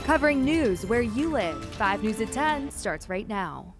Covering news where you live. 5 News at 10 starts right now.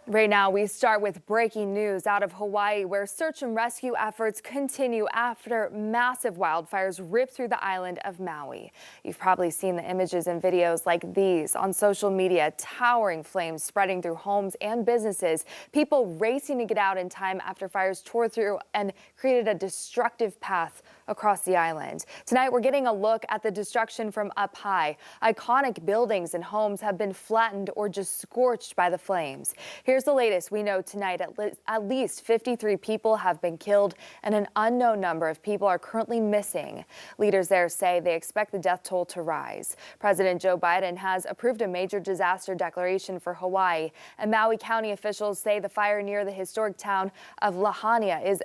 Right now, we start with breaking news out of Hawaii, where search and rescue efforts continue after massive wildfires rip through the island of Maui. You've probably seen the images and videos like these on social media, towering flames spreading through homes and businesses, people racing to get out in time after fires tore through and created a destructive path across the island. Tonight, we're getting a look at the destruction from up high. Iconic buildings and homes have been flattened or just scorched by the flames. Here's the latest we know tonight. At least 53 people have been killed and an unknown number of people are currently missing. Leaders there say they expect the death toll to rise. President Joe Biden has approved a major disaster declaration for Hawaii, and Maui County officials say the fire near the historic town of Lahaina is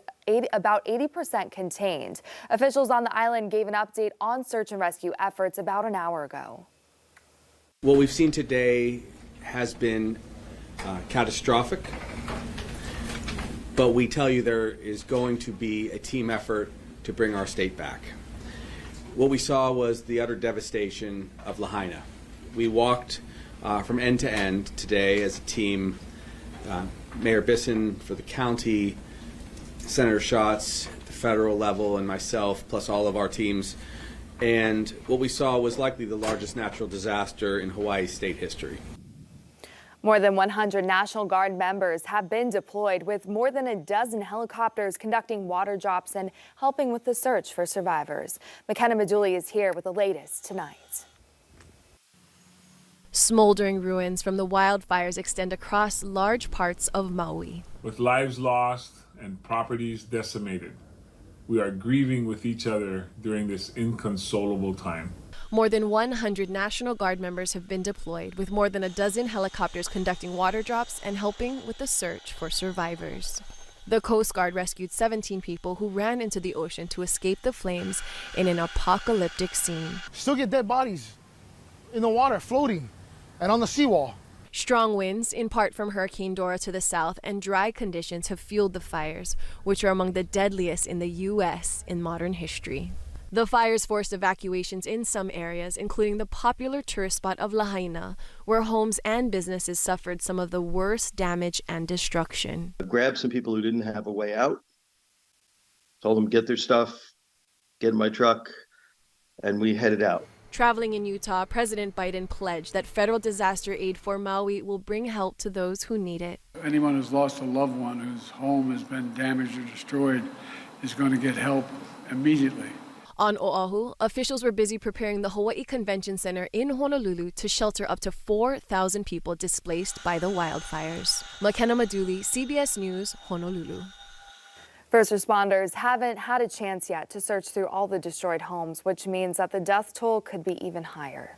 about 80% contained. Officials on the island gave an update on search and rescue efforts about an hour ago. What we've seen today has been catastrophic, but we tell you there is going to be a team effort to bring our state back. What we saw was the utter devastation of Lahaina. We walked from end to end today as a team, Mayor Bisson for the county, Senator Schatz at the federal level, and myself, plus all of our teams. And what we saw was likely the largest natural disaster in Hawaii's state history. More than 100 National Guard members have been deployed, with more than a dozen helicopters conducting water drops and helping with the search for survivors. McKenna Maduli is here with the latest tonight. Smoldering ruins from the wildfires extend across large parts of Maui. With lives lost and properties decimated, we are grieving with each other during this inconsolable time. More than 100 National Guard members have been deployed, with more than a dozen helicopters conducting water drops and helping with the search for survivors. The Coast Guard rescued 17 people who ran into the ocean to escape the flames in an apocalyptic scene. Still get dead bodies in the water floating and on the seawall. Strong winds, in part from Hurricane Dora to the south, and dry conditions have fueled the fires, which are among the deadliest in the U.S. in modern history. The fires forced evacuations in some areas, including the popular tourist spot of Lahaina, where homes and businesses suffered some of the worst damage and destruction. I grabbed some people who didn't have a way out, told them get their stuff, get in my truck, and we headed out. Traveling in Utah, President Biden pledged that federal disaster aid for Maui will bring help to those who need it. Anyone who's lost a loved one whose home has been damaged or destroyed is going to get help immediately. On Oahu, officials were busy preparing the Hawaii Convention Center in Honolulu to shelter up to 4,000 people displaced by the wildfires. McKenna Maduli, CBS News, Honolulu. First responders haven't had a chance yet to search through all the destroyed homes, which means that the death toll could be even higher.